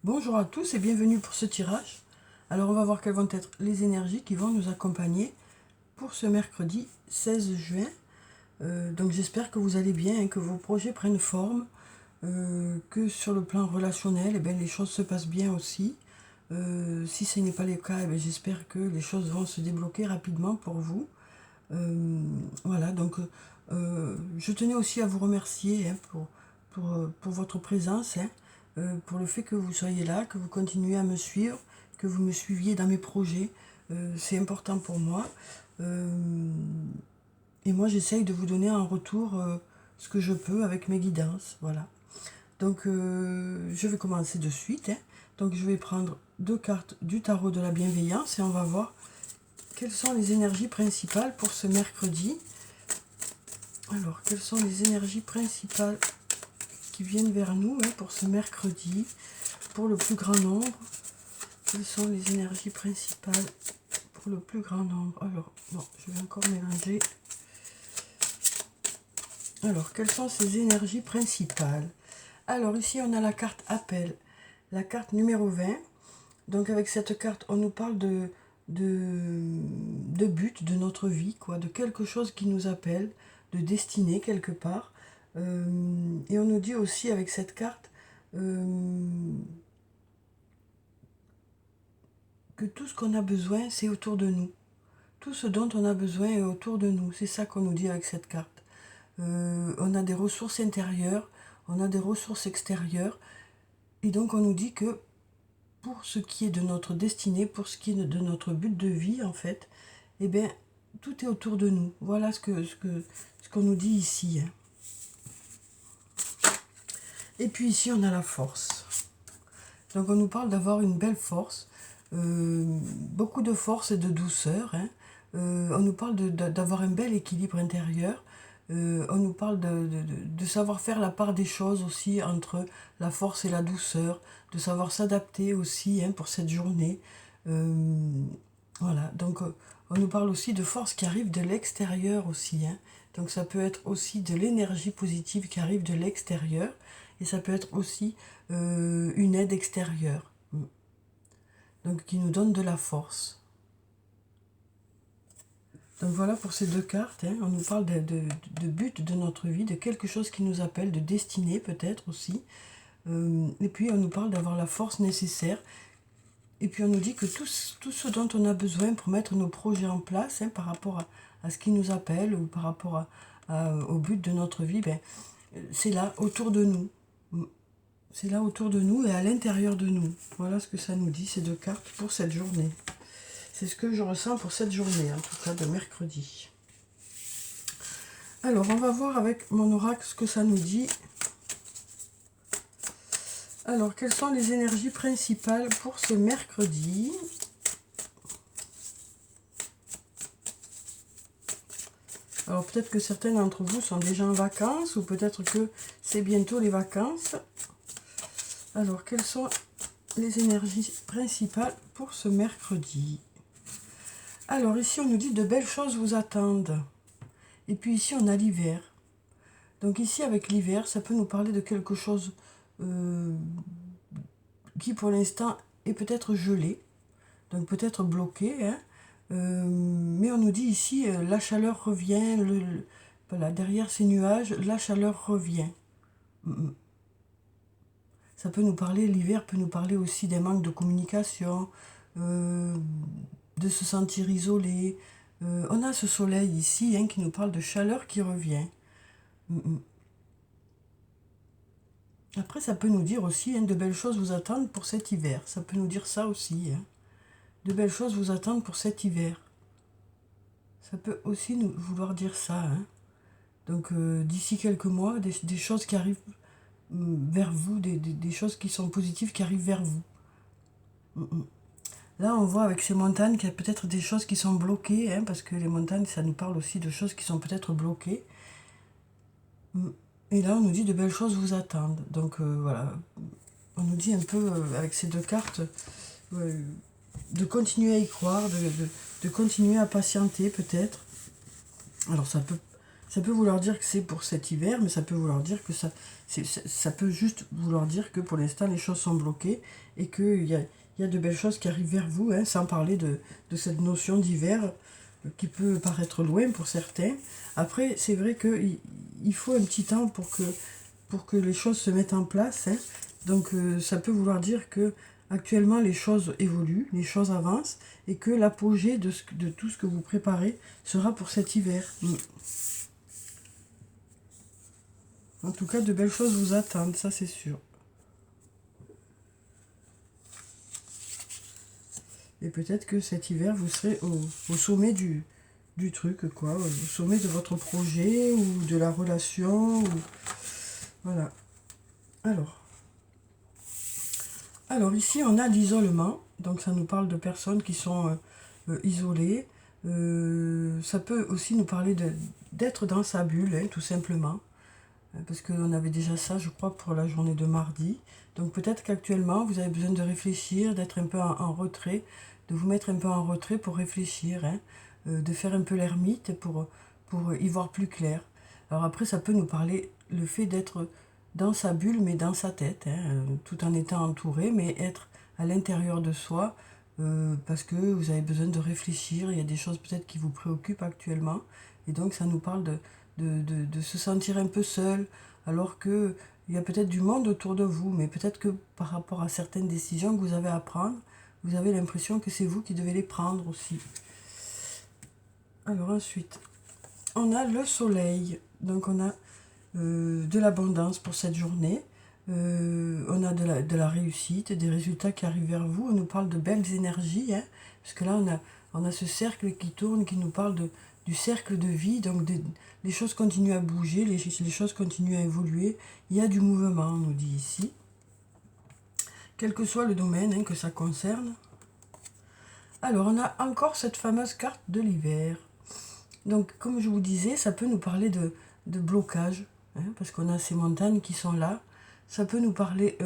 Bonjour à tous et bienvenue pour ce tirage. Alors on va voir quelles vont être les énergies qui vont nous accompagner pour ce mercredi 16 juin. Donc j'espère que vous allez bien et que vos projets prennent forme, que sur le plan relationnel, les choses se passent bien aussi. Si ce n'est pas le cas, j'espère que les choses vont se débloquer rapidement pour vous. Voilà, donc je tenais aussi à vous remercier pour votre présence, pour le fait que vous soyez là, que vous continuez à me suivre, que vous me suiviez dans mes projets. C'est important pour moi. Et moi, j'essaye de vous donner en retour ce que je peux avec mes guidances. Voilà. Donc, je vais commencer de suite. Donc, je vais prendre 2 cartes du tarot de la bienveillance et on va voir quelles sont les énergies principales pour ce mercredi. Alors, quelles sont les énergies principales qui viennent vers nous pour ce mercredi, pour le plus grand nombre? Quelles sont les énergies principales pour le plus grand nombre? Alors, bon, je vais encore mélanger. Alors, quelles sont ces énergies principales? Alors, ici, on a la carte appel, la carte numéro 20. Donc, avec cette carte, on nous parle de but de notre vie, quoi, de quelque chose qui nous appelle, de destinée quelque part. Et on nous dit aussi avec cette carte que tout ce qu'on a besoin, c'est autour de nous. Tout ce dont on a besoin est autour de nous. C'est ça qu'on nous dit avec cette carte. On a des ressources intérieures, on a des ressources extérieures. Et donc on nous dit que pour ce qui est de notre destinée, pour ce qui est de notre but de vie, en fait, tout est autour de nous. Voilà ce qu'on nous dit ici. Et puis ici, on a la force. Donc on nous parle d'avoir une belle force, beaucoup de force et de douceur. On nous parle d'avoir un bel équilibre intérieur. On nous parle de savoir faire la part des choses aussi entre la force et la douceur, de savoir s'adapter aussi pour cette journée. Voilà, donc on nous parle aussi de force qui arrive de l'extérieur aussi. Donc ça peut être aussi de l'énergie positive qui arrive de l'extérieur et ça peut être aussi une aide extérieure. Donc qui nous donne de la force. Donc voilà pour ces 2 cartes, on nous parle de but de notre vie, de quelque chose qui nous appelle, de destinée peut-être aussi. Et puis on nous parle d'avoir la force nécessaire. Et puis on nous dit que tout ce dont on a besoin pour mettre nos projets en place, par rapport à ce qui nous appelle ou par rapport au but de notre vie, c'est là autour de nous. C'est là autour de nous et à l'intérieur de nous. Voilà ce que ça nous dit, ces 2 cartes pour cette journée. C'est ce que je ressens pour cette journée, en tout cas de mercredi. Alors, on va voir avec mon oracle ce que ça nous dit. Alors, quelles sont les énergies principales pour ce mercredi? Alors, peut-être que certains d'entre vous sont déjà en vacances ou peut-être que c'est bientôt les vacances. Alors, quelles sont les énergies principales pour ce mercredi? Alors, ici, on nous dit de belles choses vous attendent. Et puis ici, on a l'hiver. Donc ici, avec l'hiver, ça peut nous parler de quelque chose qui, pour l'instant, est peut-être gelé. Donc peut-être bloqué. Mais on nous dit ici, la chaleur revient. Voilà, derrière ces nuages, la chaleur revient. Ça peut nous parler, l'hiver peut nous parler aussi d'un manque de communication, de se sentir isolé. On a ce soleil ici qui nous parle de chaleur qui revient. Après, ça peut nous dire aussi, de belles choses vous attendent pour cet hiver. Ça peut nous dire ça aussi. De belles choses vous attendent pour cet hiver. Ça peut aussi nous vouloir dire ça. Donc, d'ici quelques mois, des choses qui arrivent vers vous, des choses qui sont positives qui arrivent vers vous. Là, on voit avec ces montagnes qu'il y a peut-être des choses qui sont bloquées, parce que les montagnes, ça nous parle aussi de choses qui sont peut-être bloquées. Et là, on nous dit de belles choses vous attendent. Donc, voilà. On nous dit un peu, avec ces 2 cartes, de continuer à y croire, de continuer à patienter, peut-être. Alors, Ça peut vouloir dire que c'est pour cet hiver, mais ça peut vouloir dire que ça peut juste vouloir dire que pour l'instant les choses sont bloquées et qu'il y a de belles choses qui arrivent vers vous, hein, sans parler de cette notion d'hiver qui peut paraître loin pour certains. Après, c'est vrai qu'il faut un petit temps pour que les choses se mettent en place, hein. Donc ça peut vouloir dire que actuellement les choses évoluent, les choses avancent et que l'apogée de tout ce que vous préparez sera pour cet hiver. En tout cas, de belles choses vous attendent, ça c'est sûr. Et peut-être que cet hiver, vous serez au sommet du truc, quoi. Au sommet de votre projet ou de la relation. Voilà. Alors ici, on a l'isolement. Donc ça nous parle de personnes qui sont isolées. Ça peut aussi nous parler d'être dans sa bulle, hein, tout simplement. Parce qu'on avait déjà ça, je crois, pour la journée de mardi. Donc peut-être qu'actuellement, vous avez besoin de réfléchir, d'être un peu en retrait, de vous mettre un peu en retrait pour réfléchir, hein, de faire un peu l'ermite pour y voir plus clair. Alors après, ça peut nous parler le fait d'être dans sa bulle, mais dans sa tête, hein, tout en étant entouré, mais être à l'intérieur de soi, parce que vous avez besoin de réfléchir, il y a des choses peut-être qui vous préoccupent actuellement, et donc ça nous parle de se sentir un peu seul, alors que il y a peut-être du monde autour de vous, mais peut-être que par rapport à certaines décisions que vous avez à prendre, vous avez l'impression que c'est vous qui devez les prendre aussi. Alors ensuite, on a le soleil, donc on a de l'abondance pour cette journée, on a de la réussite, des résultats qui arrivent vers vous, on nous parle de belles énergies, hein, parce que là on a ce cercle qui tourne, qui nous parle du cercle de vie, donc les choses continuent à bouger, les choses continuent à évoluer, il y a du mouvement, on nous dit ici, quel que soit le domaine, hein, que ça concerne. Alors on a encore cette fameuse carte de l'hiver. Donc comme je vous disais, ça peut nous parler de blocage, hein, parce qu'on a ces montagnes qui sont là. Ça peut nous parler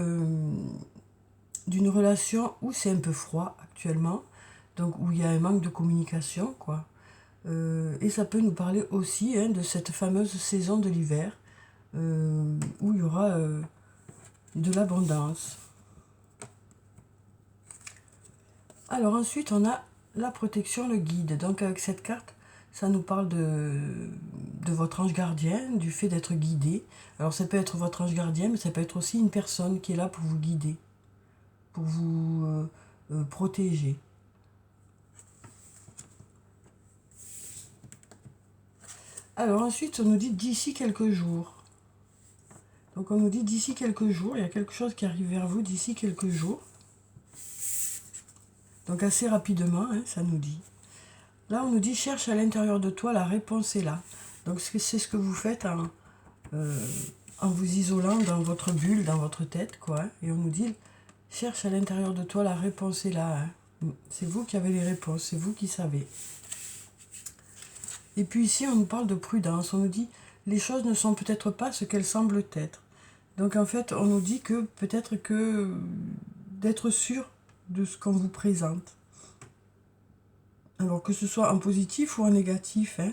d'une relation où c'est un peu froid actuellement, donc où il y a un manque de communication, quoi. Et ça peut nous parler aussi, hein, de cette fameuse saison de l'hiver, où il y aura de l'abondance. Alors ensuite, on a la protection, le guide. Donc avec cette carte, ça nous parle de votre ange gardien, du fait d'être guidé. Alors ça peut être votre ange gardien, mais ça peut être aussi une personne qui est là pour vous guider, pour vous protéger. Alors ensuite, on nous dit d'ici quelques jours. Donc on nous dit d'ici quelques jours, il y a quelque chose qui arrive vers vous d'ici quelques jours. Donc assez rapidement, hein, ça nous dit. Là, on nous dit cherche à l'intérieur de toi, la réponse est là. Donc c'est ce que vous faites en vous isolant dans votre bulle, dans votre tête, quoi. Et on nous dit cherche à l'intérieur de toi, la réponse est là. Hein. C'est vous qui avez les réponses, c'est vous qui savez. Et puis ici, on nous parle de prudence. On nous dit les choses ne sont peut-être pas ce qu'elles semblent être. Donc en fait, on nous dit que peut-être que d'être sûr de ce qu'on vous présente. Alors que ce soit en positif ou en négatif, hein,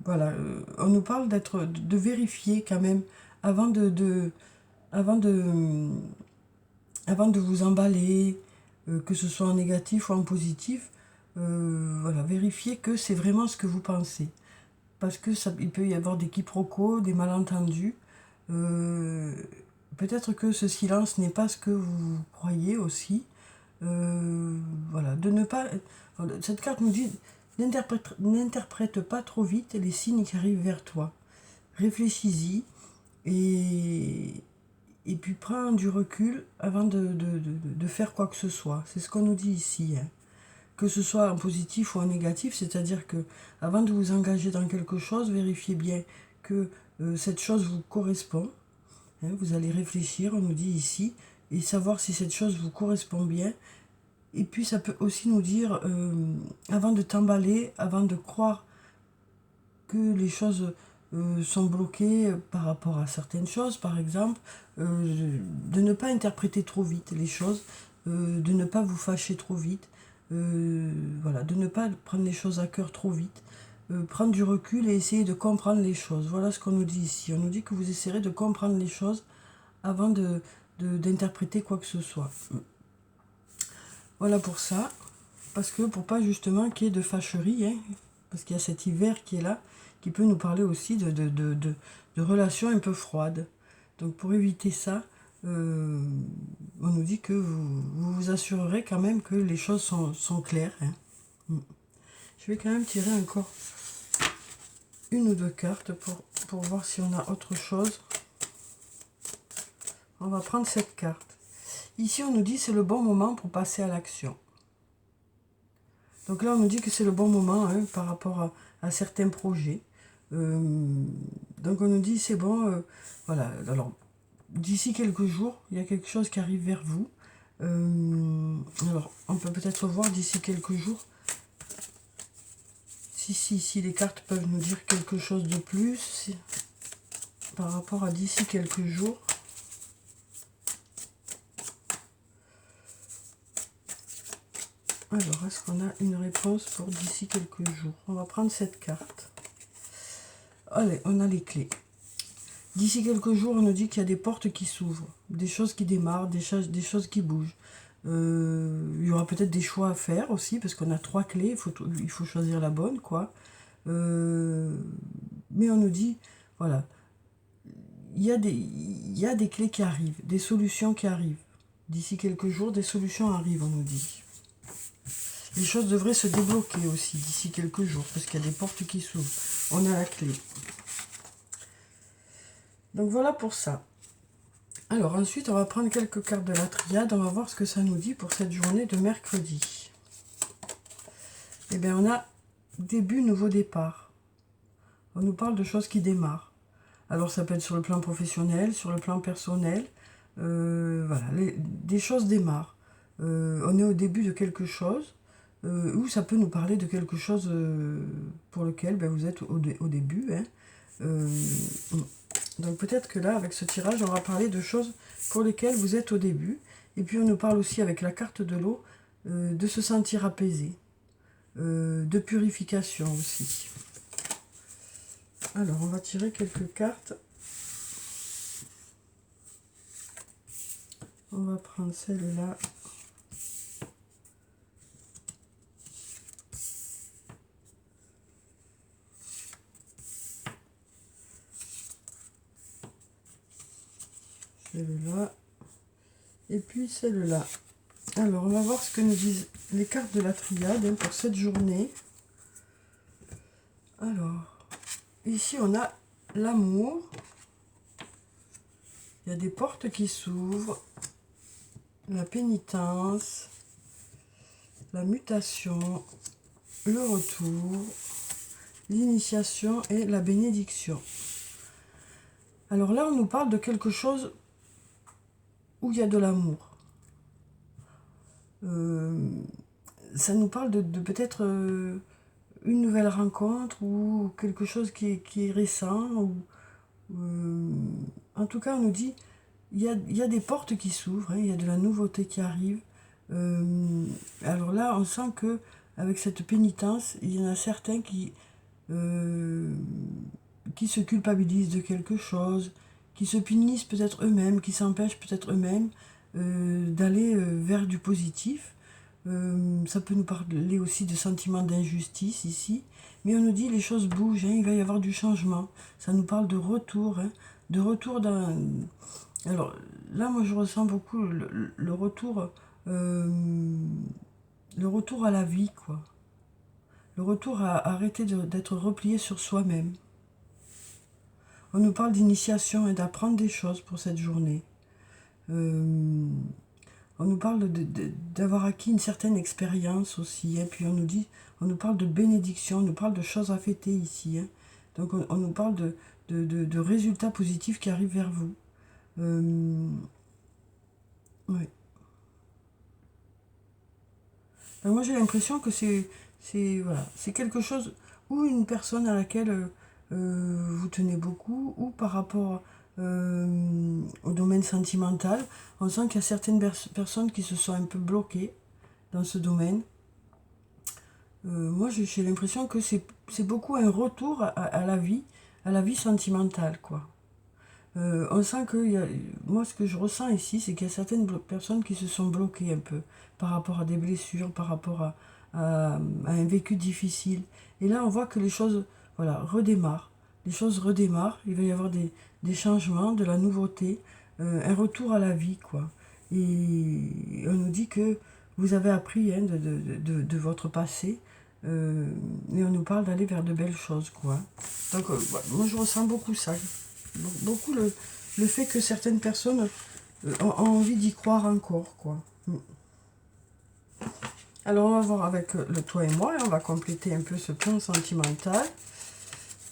voilà, on nous parle de vérifier quand même avant avant de vous emballer, que ce soit en négatif ou en positif, voilà, vérifier que c'est vraiment ce que vous pensez. Parce que il peut y avoir des quiproquos, des malentendus. Peut-être que ce silence n'est pas ce que vous croyez aussi. Voilà, de ne pas... Cette carte nous dit, n'interprète pas trop vite les signes qui arrivent vers toi. Réfléchis-y et puis prends du recul avant de faire quoi que ce soit. C'est ce qu'on nous dit ici, hein. Que ce soit en positif ou en négatif, c'est-à-dire que avant de vous engager dans quelque chose, vérifiez bien que cette chose vous correspond. Hein, vous allez réfléchir, on nous dit ici, et savoir si cette chose vous correspond bien. Et puis ça peut aussi nous dire, avant de t'emballer, avant de croire que les choses sont bloquées par rapport à certaines choses, par exemple, de ne pas interpréter trop vite les choses, de ne pas vous fâcher trop vite, voilà, de ne pas prendre les choses à cœur trop vite, prendre du recul et essayer de comprendre les choses. Voilà ce qu'on nous dit ici. On nous dit que vous essayerez de comprendre les choses avant d'interpréter quoi que ce soit. Voilà pour ça. Parce que pour pas justement qu'il y ait de fâcherie, hein, parce qu'il y a cet hiver qui est là, qui peut nous parler aussi de relations un peu froides. Donc pour éviter ça, on nous dit que vous assurerez quand même que les choses sont claires. Hein. Je vais quand même tirer encore une ou deux cartes pour voir si on a autre chose. On va prendre cette carte. Ici, on nous dit que c'est le bon moment pour passer à l'action. Donc là, on nous dit que c'est le bon moment hein, par rapport à certains projets. Donc on nous dit c'est bon, voilà. Alors, d'ici quelques jours, il y a quelque chose qui arrive vers vous. Alors, on peut peut-être voir d'ici quelques jours si les cartes peuvent nous dire quelque chose de plus par rapport à d'ici quelques jours. Alors, est-ce qu'on a une réponse pour d'ici quelques jours? On va prendre cette carte. Allez, on a les clés. D'ici quelques jours, on nous dit qu'il y a des portes qui s'ouvrent, des choses qui démarrent, des choses qui bougent. Il y aura peut-être des choix à faire aussi, parce qu'on a 3 clés, il faut choisir la bonne, quoi. Mais on nous dit, voilà, il y a des clés qui arrivent, des solutions qui arrivent. D'ici quelques jours, des solutions arrivent, on nous dit. Les choses devraient se débloquer aussi d'ici quelques jours, parce qu'il y a des portes qui s'ouvrent. On a la clé. Donc voilà pour ça. Alors ensuite, on va prendre quelques cartes de la triade. On va voir ce que ça nous dit pour cette journée de mercredi. Eh bien, on a début, nouveau départ. On nous parle de choses qui démarrent. Alors ça peut être sur le plan professionnel, sur le plan personnel. Voilà, des choses démarrent. On est au début de quelque chose. Ou ça peut nous parler de quelque chose pour lequel vous êtes au début. Hein. Donc peut-être que là, avec ce tirage, on va parler de choses pour lesquelles vous êtes au début. Et puis on nous parle aussi avec la carte de l'eau de se sentir apaisé, de purification aussi. Alors on va tirer quelques cartes. On va prendre celle-là. Celle-là. Et puis celle-là. Alors, on va voir ce que nous disent les cartes de la triade hein, pour cette journée. Alors, ici, on a l'amour. Il y a des portes qui s'ouvrent. La pénitence. La mutation. Le retour. L'initiation et la bénédiction. Alors là, on nous parle de quelque chose où il y a de l'amour. Ça nous parle de peut-être une nouvelle rencontre ou quelque chose qui est récent. En tout cas, on nous dit il y a des portes qui s'ouvrent, hein, il y a de la nouveauté qui arrive. Alors là, on sent que avec cette pénitence, il y en a certains qui se culpabilisent de quelque chose, qui se punissent peut-être eux-mêmes, qui s'empêchent peut-être eux-mêmes d'aller vers du positif. Ça peut nous parler aussi de sentiments d'injustice ici, mais on nous dit les choses bougent, hein, il va y avoir du changement. Ça nous parle de retour, hein, de retour d'un... Alors là, moi je ressens beaucoup le retour à la vie, quoi. Le retour à arrêter d'être replié sur soi-même. On nous parle d'initiation et d'apprendre des choses pour cette journée. On nous parle d'avoir acquis une certaine expérience aussi. Et puis on nous parle de bénédiction, on nous parle de choses à fêter ici. Hein. Donc on nous parle de résultats positifs qui arrivent vers vous. Ouais. Donc moi j'ai l'impression que c'est quelque chose ou une personne à laquelle vous tenez beaucoup, ou par rapport au domaine sentimental. On sent qu'il y a certaines personnes qui se sont un peu bloquées dans ce domaine. Moi, j'ai l'impression que c'est beaucoup un retour à la vie sentimentale, quoi. On sent que, moi, ce que je ressens ici, c'est qu'il y a certaines personnes qui se sont bloquées un peu par rapport à des blessures, par rapport à un vécu difficile. Et là, on voit que les choses, voilà, redémarrent. Les choses redémarrent. Il va y avoir des changements, de la nouveauté, un retour à la vie, quoi. Et on nous dit que vous avez appris hein, de votre passé. Et on nous parle d'aller vers de belles choses, quoi. Donc, moi, je ressens beaucoup ça. Beaucoup le fait que certaines personnes ont envie d'y croire encore, quoi. Alors, on va voir avec le toi et moi, et on va compléter un peu ce plan sentimental.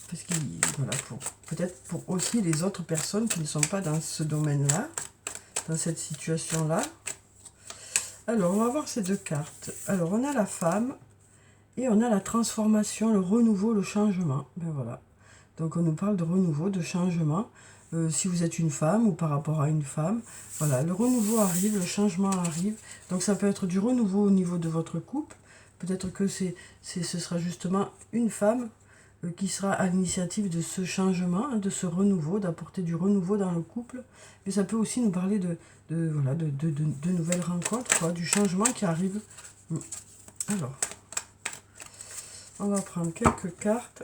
Parce que, voilà, peut-être pour aussi les autres personnes qui ne sont pas dans ce domaine-là, dans cette situation-là. Alors, on va voir ces deux cartes. Alors, on a la femme et on a la transformation, le renouveau, le changement. Ben voilà. Donc, on nous parle de renouveau, de changement. Si vous êtes une femme ou par rapport à une femme, voilà, le renouveau arrive, le changement arrive. Donc, ça peut être du renouveau au niveau de votre couple. Peut-être que ce sera justement une femme qui sera à l'initiative de ce changement, hein, de ce renouveau, d'apporter du renouveau dans le couple. Mais ça peut aussi nous parler voilà, de nouvelles rencontres, quoi, du changement qui arrive. Alors, on va prendre quelques cartes.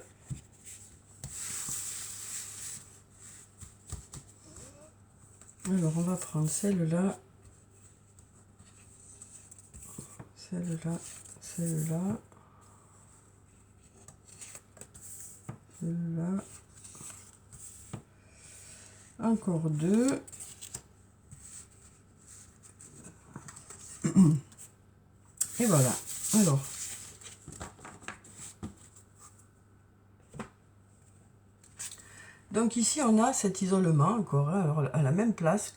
Alors, on va prendre celle-là, celle-là, celle-là, celle-là. Encore deux. Et voilà. Alors. Donc ici, on a cet isolement encore, hein, alors à la même place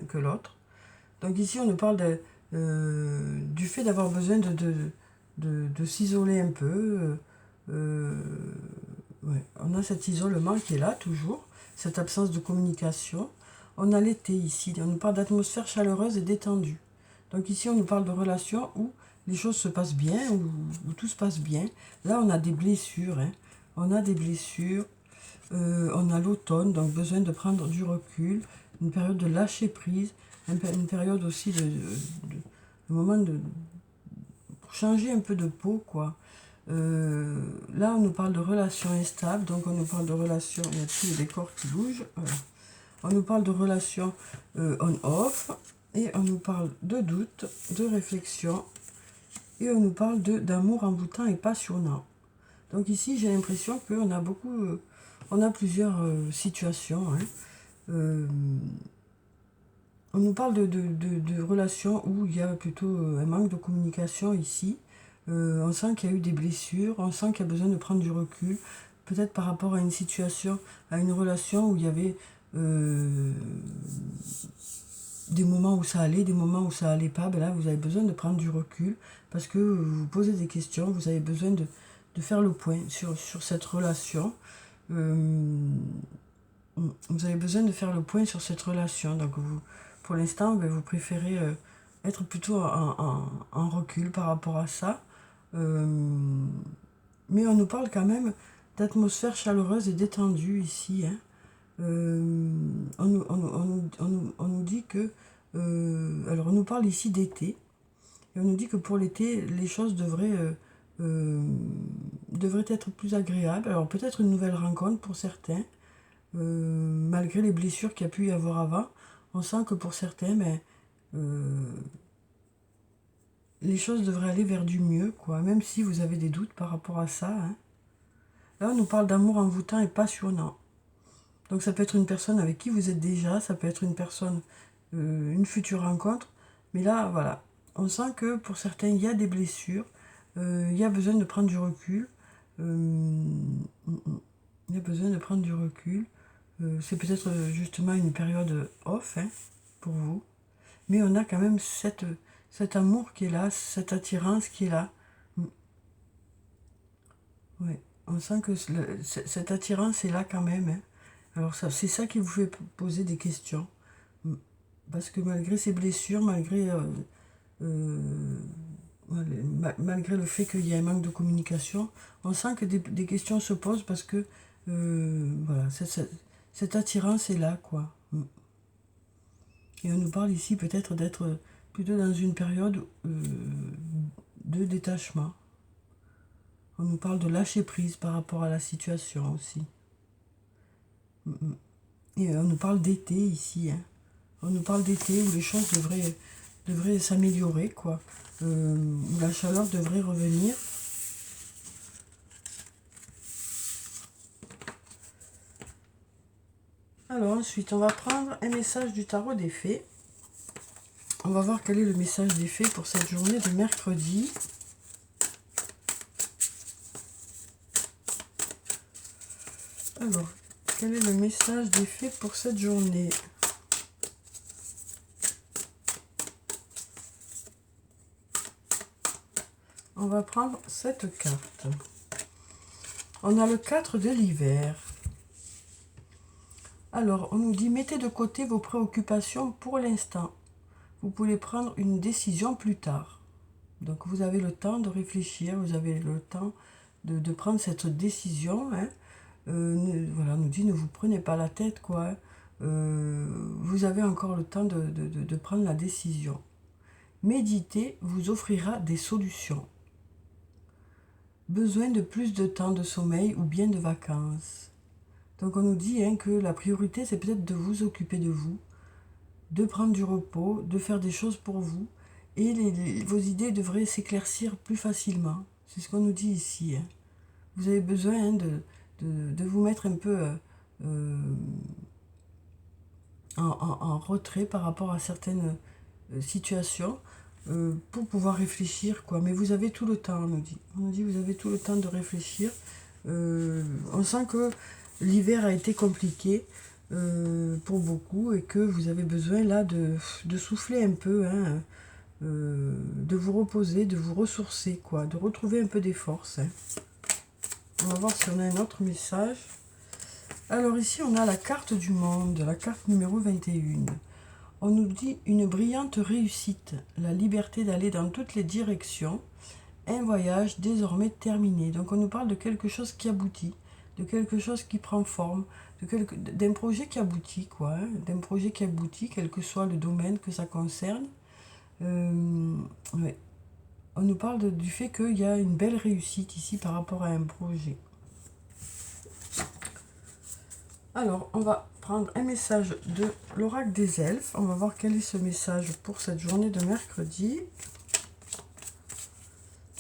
que l'autre. Donc ici, on nous parle du fait d'avoir besoin de s'isoler un peu. Ouais. On a cet isolement qui est là, toujours, cette absence de communication. On a l'été ici, on nous parle d'atmosphère chaleureuse et détendue. Donc ici, on nous parle de relations où les choses se passent bien, où tout se passe bien. Là, on a des blessures. Hein. On a des blessures. On a l'automne, donc besoin de prendre du recul, une période de lâcher prise, une période aussi de moment pour changer un peu de peau, quoi. Là, on nous parle de relations instables, donc on nous parle de relations, il y a tout le décor qui bouge. Voilà. On nous parle de relations on-off, et on nous parle de doute, de réflexion, et on nous parle d'amour envoûtant et passionnant. Donc ici, j'ai l'impression qu'on a on a plusieurs situations. Hein. On nous parle de relations où il y a plutôt un manque de communication ici. On sent qu'il y a eu des blessures, on sent qu'il y a besoin de prendre du recul, peut-être par rapport à une situation, à une relation où il y avait des moments où ça allait, des moments où ça allait pas. Ben là, vous avez besoin de prendre du recul parce que vous vous posez des questions, vous avez besoin de faire le point sur cette relation. Vous avez besoin de faire le point sur cette relation. Donc, pour l'instant, vous préférez être plutôt en recul par rapport à ça. Mais on nous parle quand même d'atmosphère chaleureuse et détendue ici. Hein. On nous dit que... alors, on nous parle ici d'été. Et on nous dit que pour l'été, les choses devraient être plus agréables. Alors, peut-être une nouvelle rencontre pour certains. Malgré les blessures qu'il y a pu y avoir avant, on sent que pour certains, les choses devraient aller vers du mieux, quoi, même si vous avez des doutes par rapport à ça. Hein. Là, on nous parle d'amour envoûtant et passionnant. Donc ça peut être une personne avec qui vous êtes déjà, ça peut être une personne, une future rencontre. Mais là, voilà, on sent que pour certains, il y a des blessures, il y a besoin de prendre du recul. Il y a besoin de prendre du recul. C'est peut-être justement une période off hein, pour vous. Mais on a quand même cet amour qui est là, cette attirance qui est là. Ouais. On sent que cette attirance est là quand même. Hein. Alors c'est ça qui vous fait poser des questions. Parce que malgré ces blessures, malgré malgré le fait qu'il y a un manque de communication, on sent que des questions se posent parce que voilà, cette attirance est là, quoi. Et on nous parle ici peut-être d'être plutôt dans une période de détachement. On nous parle de lâcher prise par rapport à la situation aussi. Et on nous parle d'été ici. Hein. On nous parle d'été où les choses devraient s'améliorer, quoi. Où la chaleur devrait revenir. Alors ensuite, on va prendre un message du tarot des fées. On va voir quel est le message des fées pour cette journée de mercredi. Alors, quel est le message des fées pour cette journée? On va prendre cette carte. On a le 4 de l'hiver. Alors, on nous dit, mettez de côté vos préoccupations pour l'instant. Vous pouvez prendre une décision plus tard. Donc, vous avez le temps de réfléchir, vous avez le temps de prendre cette décision. Hein. Voilà, on nous dit, ne vous prenez pas la tête, quoi. Vous avez encore le temps de prendre la décision. Méditer vous offrira des solutions. Besoin de plus de temps de sommeil ou bien de vacances. Donc on nous dit que la priorité c'est peut-être de vous occuper de vous, de prendre du repos, de faire des choses pour vous et vos idées devraient s'éclaircir plus facilement. C'est ce qu'on nous dit ici. Hein. Vous avez besoin de vous mettre un peu en retrait par rapport à certaines situations. Pour pouvoir réfléchir, quoi. Mais vous avez tout le temps, on nous dit. On nous dit vous avez tout le temps de réfléchir. On sent que l'hiver a été compliqué pour beaucoup et que vous avez besoin là de souffler un peu, hein, de vous reposer, de vous ressourcer, quoi, de retrouver un peu des forces. Hein. On va voir si on a un autre message. Alors ici, on a la carte du monde, la carte numéro 21. On nous dit une brillante réussite, la liberté d'aller dans toutes les directions, un voyage désormais terminé. Donc on nous parle de quelque chose qui aboutit, de quelque chose qui prend forme, d'un projet qui aboutit, quoi, hein, d'un projet qui aboutit, quel que soit le domaine que ça concerne. Ouais. On nous parle du fait qu'il y a une belle réussite ici par rapport à un projet. Alors, on va prendre un message de l'oracle des elfes. On va voir quel est ce message pour cette journée de mercredi.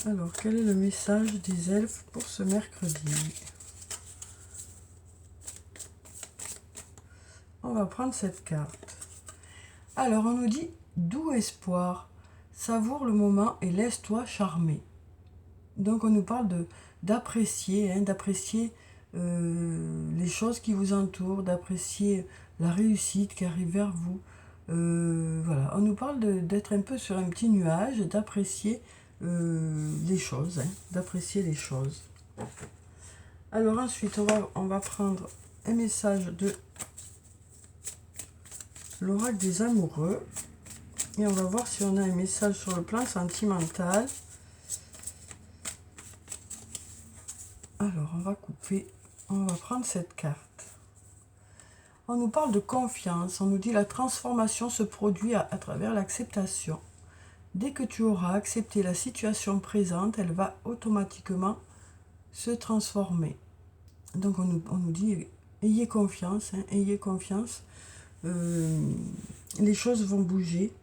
Alors, quel est le message des elfes pour ce mercredi? On va prendre cette carte. Alors, on nous dit « Doux espoir, savoure le moment et laisse-toi charmer ». Donc, on nous parle d'apprécier, hein, d'apprécier les choses qui vous entourent, d'apprécier la réussite qui arrive vers vous. Voilà, on nous parle d'être un peu sur un petit nuage, d'apprécier les choses, hein, d'apprécier les choses. Alors ensuite, on va prendre un message de l'oracle des amoureux et on va voir si on a un message sur le plan sentimental. Alors, on va couper. On va prendre cette carte. On nous parle de confiance. On nous dit la transformation se produit à travers l'acceptation. Dès que tu auras accepté la situation présente, elle va automatiquement se transformer. Donc on nous dit, ayez confiance, hein, ayez confiance. Les choses vont bouger.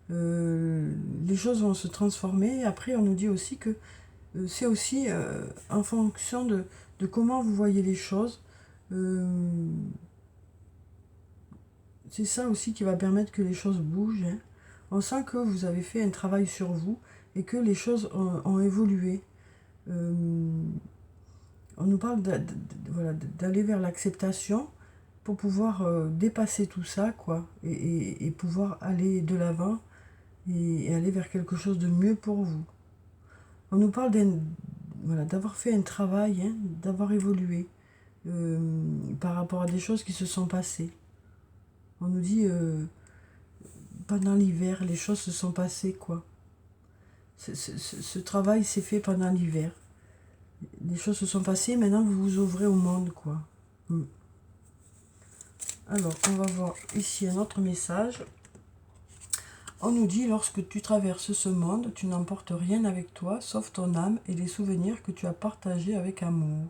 Les choses vont se transformer. Et après, on nous dit aussi que c'est aussi en fonction de comment vous voyez les choses. C'est ça aussi qui va permettre que les choses bougent. Hein. On sent que vous avez fait un travail sur vous et que les choses ont évolué. On nous parle d'aller vers l'acceptation pour pouvoir dépasser tout ça, quoi, et pouvoir aller de l'avant et aller vers quelque chose de mieux pour vous. On nous parle d'avoir fait un travail, hein, d'avoir évolué par rapport à des choses qui se sont passées. On nous dit, pendant l'hiver, les choses se sont passées, quoi. ce travail s'est fait pendant l'hiver. Les choses se sont passées, maintenant vous vous ouvrez au monde, quoi. Alors, on va voir ici un autre message. On nous dit, lorsque tu traverses ce monde, tu n'emportes rien avec toi, sauf ton âme et les souvenirs que tu as partagés avec amour.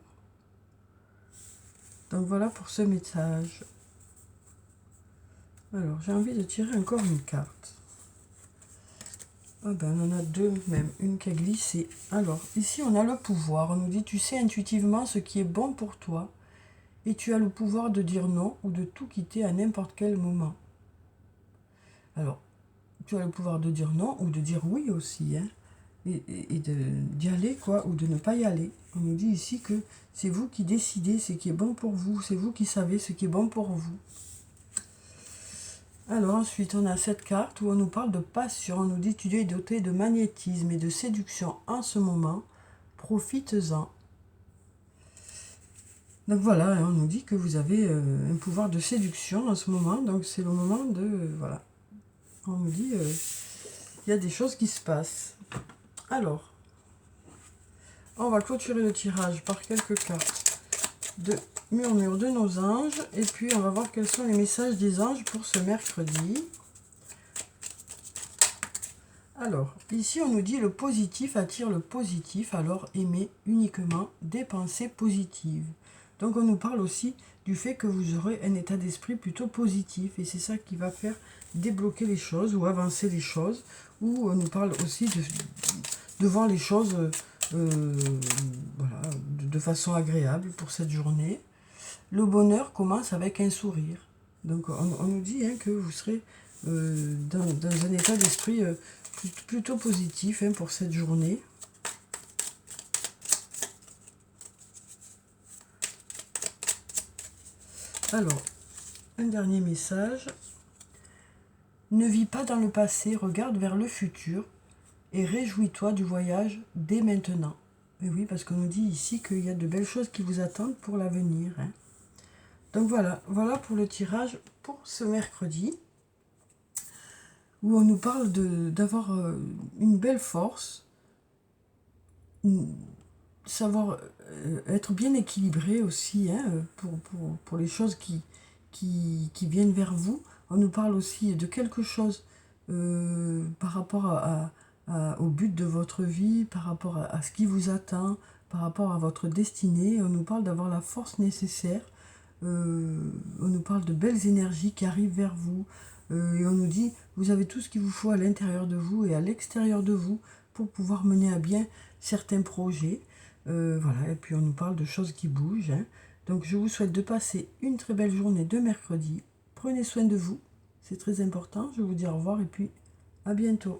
Donc voilà pour ce message. Alors, j'ai envie de tirer encore une carte. Ah ben, on en a deux même, une qui a glissé. Alors, ici, on a le pouvoir. On nous dit, tu sais intuitivement ce qui est bon pour toi et tu as le pouvoir de dire non ou de tout quitter à n'importe quel moment. Alors, tu as le pouvoir de dire non ou de dire oui aussi, hein, et d'y aller, quoi, ou de ne pas y aller. On nous dit ici que c'est vous qui décidez ce qui est bon pour vous, c'est vous qui savez ce qui est bon pour vous. Alors ensuite, on a cette carte où on nous parle de passion. On nous dit, tu es doté de magnétisme et de séduction en ce moment, profites-en. Donc voilà, on nous dit que vous avez un pouvoir de séduction en ce moment, donc c'est le moment de... voilà. On nous dit, il y a des choses qui se passent. Alors, on va clôturer le tirage par quelques cartes de murmure de nos anges. Et puis, on va voir quels sont les messages des anges pour ce mercredi. Alors, ici, on nous dit le positif attire le positif, alors aimez uniquement des pensées positives. Donc, on nous parle aussi du fait que vous aurez un état d'esprit plutôt positif. Et c'est ça qui va faire débloquer les choses ou avancer les choses. Ou on nous parle aussi de voir les choses voilà, de façon agréable pour cette journée. Le bonheur commence avec un sourire. Donc, on nous dit hein, que vous serez dans un état d'esprit plutôt positif hein, pour cette journée. Alors, un dernier message. Ne vis pas dans le passé, regarde vers le futur et réjouis-toi du voyage dès maintenant. Et oui, parce qu'on nous dit ici qu'il y a de belles choses qui vous attendent pour l'avenir. Hein. Donc voilà pour le tirage pour ce mercredi, où on nous parle d'avoir une belle force, savoir être bien équilibré aussi hein, pour les choses qui viennent vers vous. On nous parle aussi de quelque chose par rapport au but de votre vie, par rapport à ce qui vous attend, par rapport à votre destinée. On nous parle d'avoir la force nécessaire. On nous parle de belles énergies qui arrivent vers vous. Et on nous dit, vous avez tout ce qu'il vous faut à l'intérieur de vous et à l'extérieur de vous pour pouvoir mener à bien certains projets. Voilà, et puis on nous parle de choses qui bougent. Hein. Donc je vous souhaite de passer une très belle journée de mercredi. Prenez soin de vous, c'est très important. Je vous dis au revoir et puis à bientôt.